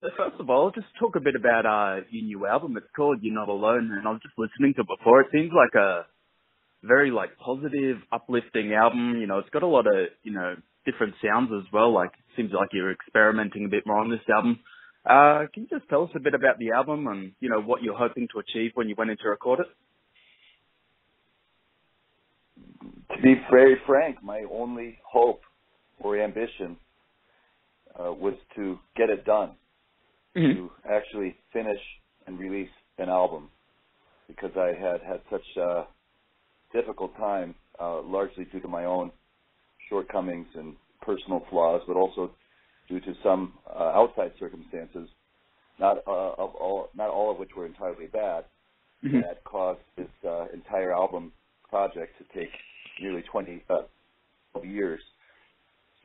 So first of all, just talk a bit about your new album. It's called You're Not Alone, and I was just listening to it before. It seems like a very like positive, uplifting album. You know, it's got a lot of different sounds as well. Like it seems like you're experimenting a bit more on this album. Can you just tell us a bit about the album and what you're hoping to achieve when you went in to record it? To be very frank, my only hope or ambition was to get it done, to actually finish and release an album, because I had such a difficult time, largely due to my own shortcomings and personal flaws, but also due to some outside circumstances, not all of which were entirely bad, that caused this entire album project to take nearly 12 years.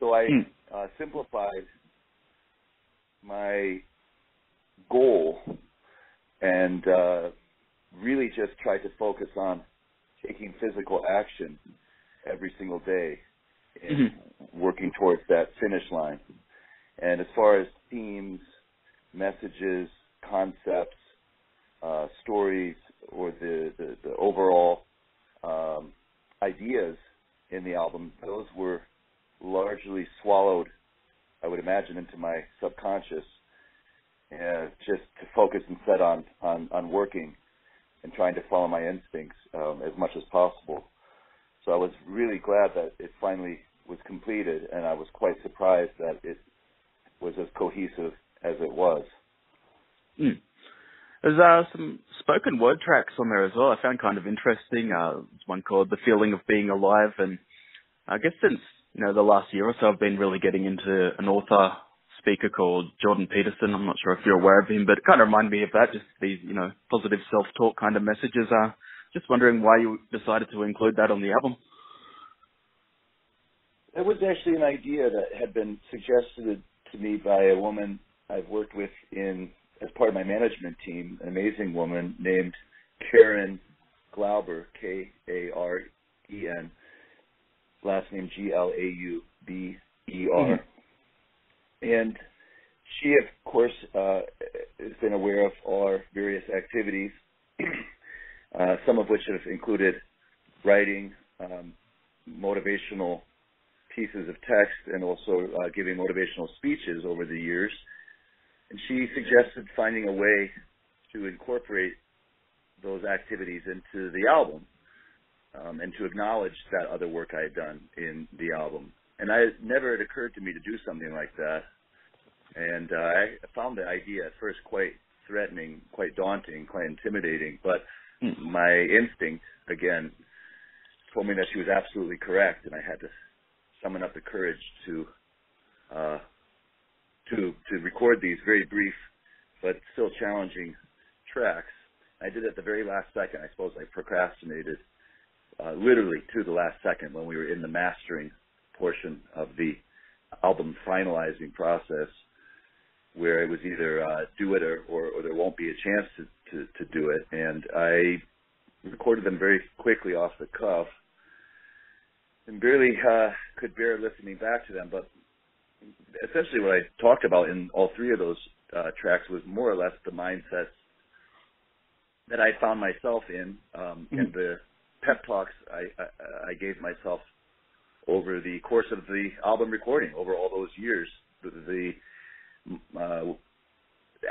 So I simplified my goal and really just tried to focus on taking physical action every single day and working towards that finish line. And as far as themes, messages, concepts, stories, or the overall ideas in the album, those were largely swallowed, I would imagine, into my subconscious, just to focus instead on working and trying to follow my instincts as much as possible. So I was really glad that it finally was completed, and I was quite surprised that it was as cohesive as it was. There's some spoken word tracks on there as well. I found kind of interesting. There's one called The Feeling of Being Alive, and I guess since the last year or so, I've been really getting into an author speaker called Jordan Peterson. I'm not sure if you're aware of him, but it kind of reminded me of that, just these positive self-talk kind of messages. Just wondering why you decided to include that on the album. It was actually an idea that had been suggested to me by a woman I've worked with as part of my management team, an amazing woman named Karen Glauber, Karen, last name Glauber. And she, of course, has been aware of our various activities, some of which have included writing motivational pieces of text and also giving motivational speeches over the years. And she suggested finding a way to incorporate those activities into the album and to acknowledge that other work I had done in the album. And never had occurred to me to do something like that. And I found the idea at first quite threatening, quite daunting, quite intimidating. But my instinct, again, told me that she was absolutely correct, and I had to summon up the courage to record these very brief but still challenging tracks. I did it at the very last second. I suppose I procrastinated literally to the last second when we were in the mastering portion of the album finalizing process, where it was either do it or there won't be a chance to do it. And I recorded them very quickly off the cuff and barely could bear listening back to them. But essentially what I talked about in all three of those tracks was more or less the mindset that I found myself in and the pep talks I gave myself over the course of the album recording, over all those years. The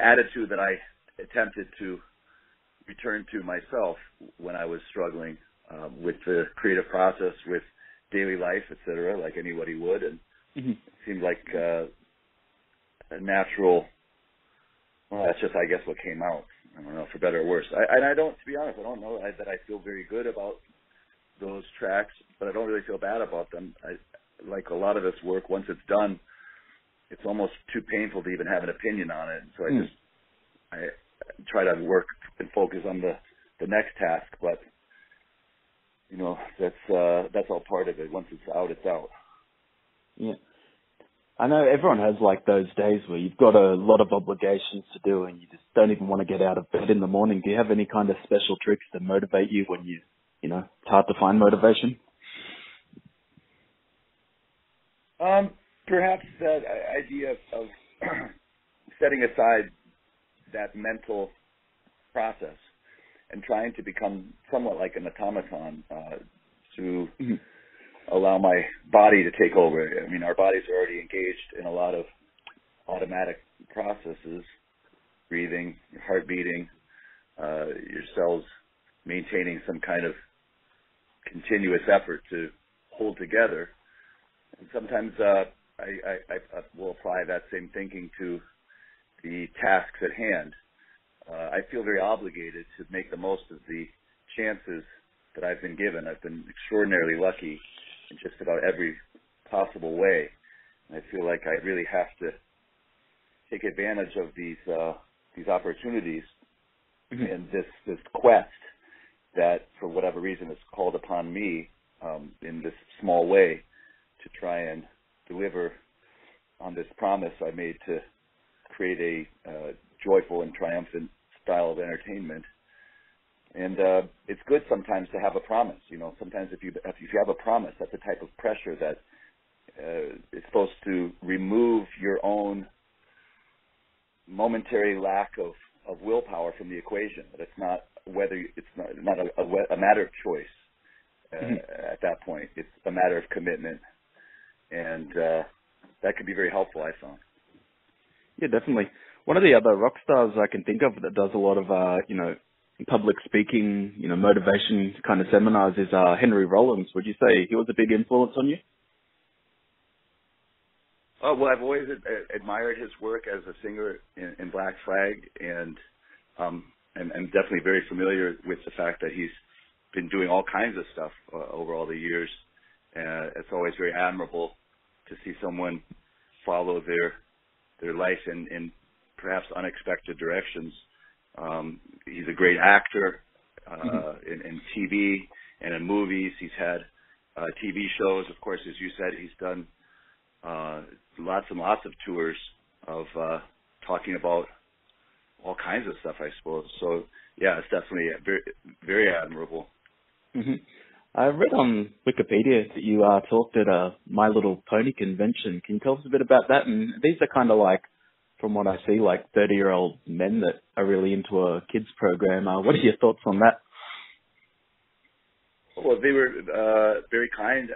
attitude that I attempted to return to myself when I was struggling with the creative process, with daily life, etc., like anybody would. And it seemed like a natural, well, that's just, I guess, what came out. I don't know, for better or worse. I don't, to be honest, I don't know that I feel very good about those tracks, but I don't really feel bad about them. Like a lot of this work, once it's done, it's almost too painful to even have an opinion on it. So I try to work and focus on the next task, but that's all part of it. Once it's out, it's out. Yeah. I know everyone has like those days where you've got a lot of obligations to do and you just don't even want to get out of bed in the morning. Do you have any kind of special tricks to motivate you when it's hard to find motivation? Perhaps that idea of setting aside that mental process and trying to become somewhat like an automaton to allow my body to take over. I mean, our bodies are already engaged in a lot of automatic processes, breathing, your heart beating, your cells maintaining some kind of continuous effort to hold together. And sometimes I will apply that same thinking to the tasks at hand. I feel very obligated to make the most of the chances that I've been given. I've been extraordinarily lucky in just about every possible way. And I feel like I really have to take advantage of these opportunities and this quest that, for whatever reason, is called upon me in this small way to try and deliver on this promise I made to create a joyful and triumphant style of entertainment. And it's good sometimes to have a promise. You know, sometimes if you have a promise, that's a type of pressure that is supposed to remove your own momentary lack of willpower from the equation. That it's not a matter of choice at that point. It's a matter of commitment, and that can be very helpful, I found. Yeah, definitely. One of the other rock stars I can think of that does a lot of public speaking, motivation kind of seminars is Henry Rollins. Would you say he was a big influence on you? Oh, well, I've always admired his work as a singer in Black Flag, and I'm definitely very familiar with the fact that he's been doing all kinds of stuff over all the years. It's always very admirable to see someone follow their life in perhaps unexpected directions. He's a great actor in TV and in movies. He's had TV shows, of course, as you said. He's done lots and lots of tours of talking about all kinds of stuff, I suppose. So, yeah, it's definitely very, very admirable. I read on Wikipedia that you talked at a My Little Pony convention. Can you tell us a bit about that? And these are kind of like, from what I see, like 30-year-old men that are really into a kids program. What are your thoughts on that? Well, they were very kind,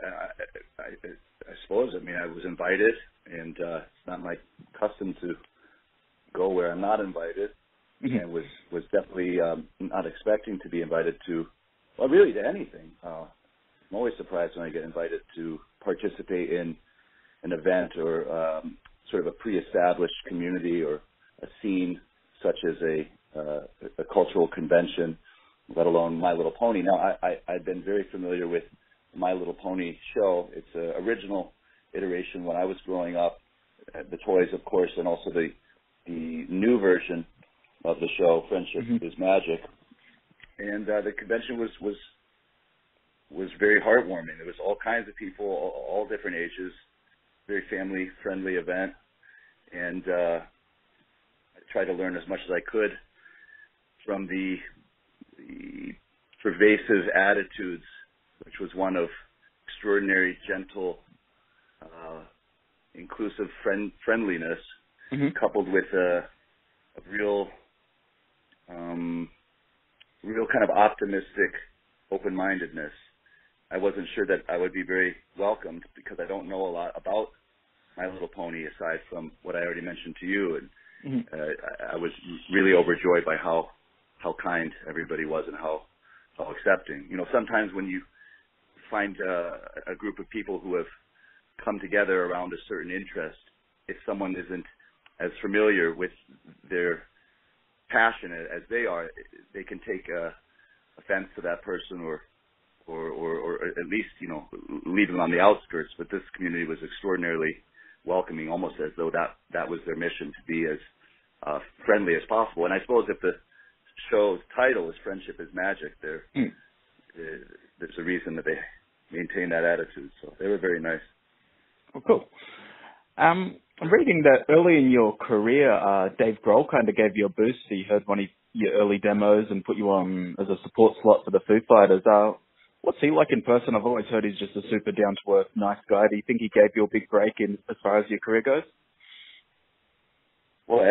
I suppose. I mean, I was invited, and it's not my custom to go where I'm not invited, and was definitely not expecting to be invited to, well, really to anything. I'm always surprised when I get invited to participate in an event or sort of a pre-established community or a scene such as a cultural convention, let alone My Little Pony. Now, I've been very familiar with My Little Pony show. It's an original iteration when I was growing up, the toys, of course, and also the new version of the show, Friendship is Magic. And the convention was very heartwarming. There was all kinds of people, all different ages, very family-friendly event. And I tried to learn as much as I could from the pervasive attitudes, which was one of extraordinary, gentle, inclusive friendliness, coupled with a real kind of optimistic open-mindedness. I wasn't sure that I would be very welcomed because I don't know a lot about My Little Pony aside from what I already mentioned to you, and I was really overjoyed by how kind everybody was and how accepting. You know, sometimes when you find a group of people who have come together around a certain interest, if someone isn't as familiar with their passion as they are, they can take offense to that person or at least, leave them on the outskirts. But this community was extraordinarily welcoming, almost as though that was their mission, to be as friendly as possible. And I suppose if the show's title is Friendship is Magic, there's a reason that they maintain that attitude. So they were very nice. Oh, cool. I'm reading that early in your career, Dave Grohl kind of gave you a boost. He heard one of your early demos and put you on as a support slot for the Foo Fighters. What's he like in person? I've always heard he's just a super down-to-earth, nice guy. Do you think he gave you a big break in as far as your career goes? Well,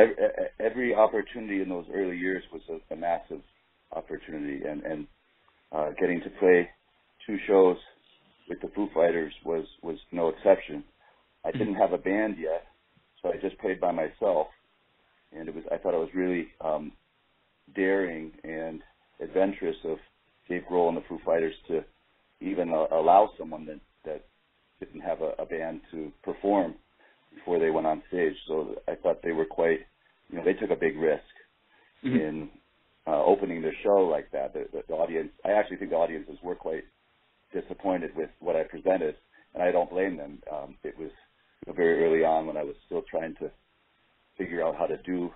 every opportunity in those early years was a massive opportunity, and getting to play 2 shows with the Foo Fighters was no exception. I didn't have a band yet, so I just played by myself, and I thought it was really daring and adventurous of Dave Grohl and the Foo Fighters to even allow someone that didn't have a band to perform before they went on stage. So I thought they were quite, they took a big risk in opening their show like that. The audience, I actually think the audiences were quite disappointed with what I presented, and I don't blame them. It was very early on when I was still trying to figure out how to do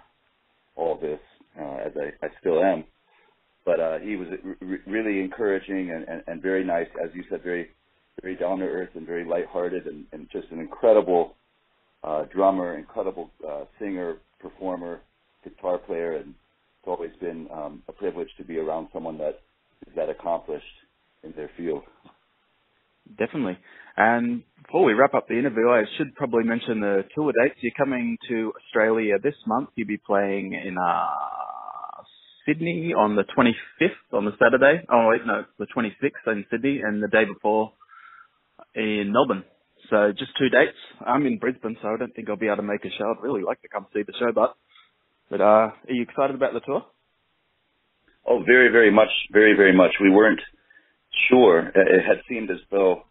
all this, as I still am. But he was really encouraging and very nice, as you said, very, very down to earth and very lighthearted, and just an incredible drummer, incredible singer, performer, guitar player, and it's always been a privilege to be around someone that is that accomplished in their field. Definitely. And before we wrap up the interview, I should probably mention the tour dates. You're coming to Australia this month. You'll be playing in Sydney on the 25th on the Saturday. Oh, wait, no, the 26th in Sydney, and the day before in Melbourne. So just 2 dates. I'm in Brisbane, so I don't think I'll be able to make a show. I'd really like to come see the show, but are you excited about the tour? Oh, very, very much, very, very much. We weren't sure. It had seemed as though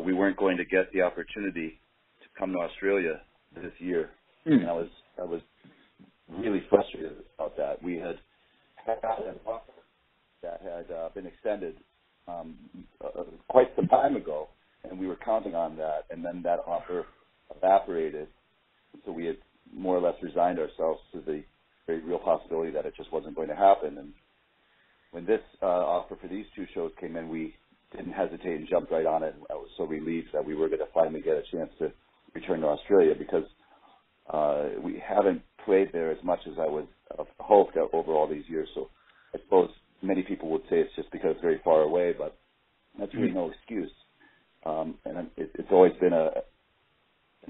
we weren't going to get the opportunity to come to Australia this year. And I was really frustrated about that. We had an offer that had been extended quite some time ago, and we were counting on that, and then that offer evaporated. So we had more or less resigned ourselves to the very real possibility that it just wasn't going to happen. And when this offer for these 2 shows came in, we didn't hesitate and jumped right on it. I was so relieved that we were going to finally get a chance to return to Australia, because we haven't played there as much as I would have hoped over all these years. So I suppose many people would say it's just because it's very far away, but that's really no excuse. And it's always been a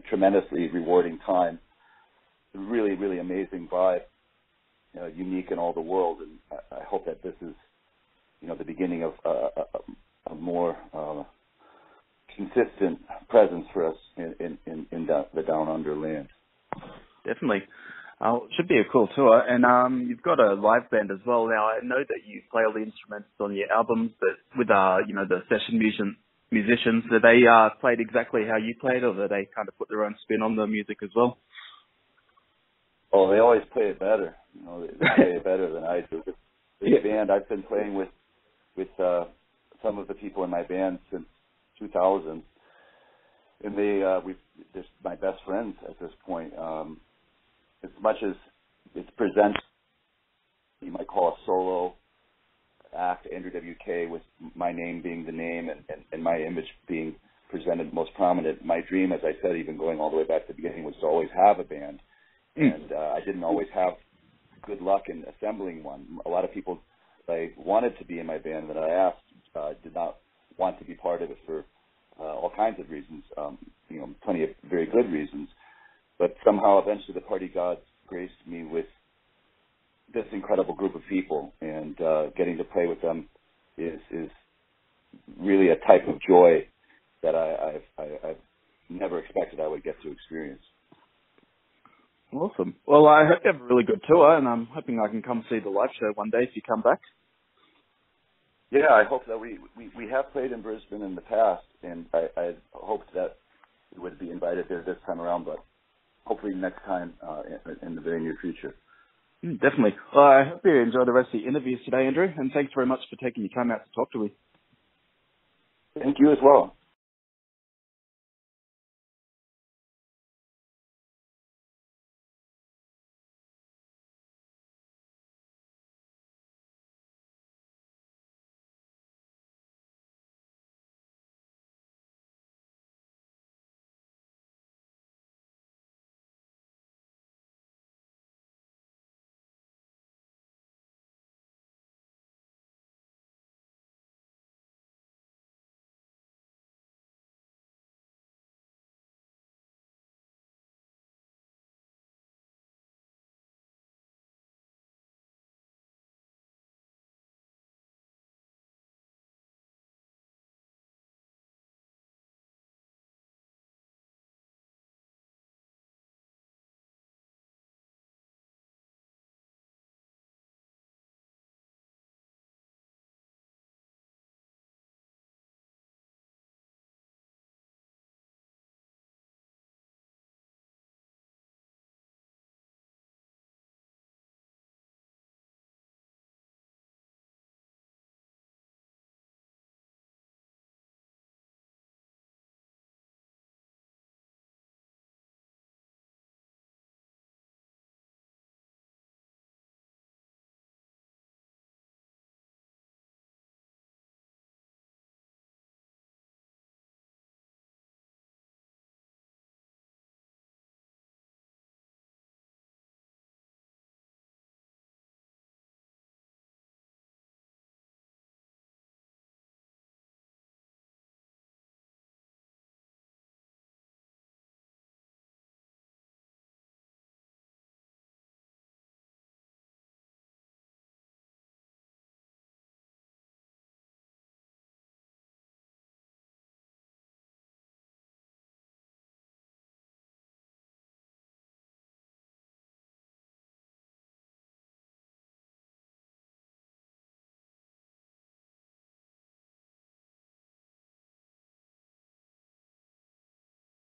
tremendously rewarding time, a really, really amazing vibe, unique in all the world. And I hope that this is, the beginning of a more consistent presence for us in the Down Under land. Definitely. Should be a cool tour. And you've got a live band as well. Now, I know that you play all the instruments on your albums, but with, the session musicians, do they played exactly how you played, or do they kind of put their own spin on the music as well? Oh, they always play it better. They play it better than I do. The band, I've been playing with some of the people in my band since 2000, and they're my best friends at this point. As much as it's presents, you might call a solo act, Andrew WK, with my name being the name and my image being presented most prominent. My dream, as I said, even going all the way back to the beginning, was to always have a band. And I didn't always have good luck in assembling one. A lot of people I wanted to be in my band that I asked did not want to be part of it for all kinds of reasons, plenty of very good reasons. But somehow, eventually, the party gods graced me with this incredible group of people, and getting to play with them is really a type of joy that I've never expected I would get to experience. Awesome. Well, I hope you have a really good tour, and I'm hoping I can come see the live show one day if you come back. Yeah, I hope that we have played in Brisbane in the past, and I hoped that we would be invited there this time around, but hopefully next time in the very near future. Definitely. Well, I hope you enjoy the rest of the interviews today, Andrew, and thanks very much for taking your time out to talk to me. Thank you as well.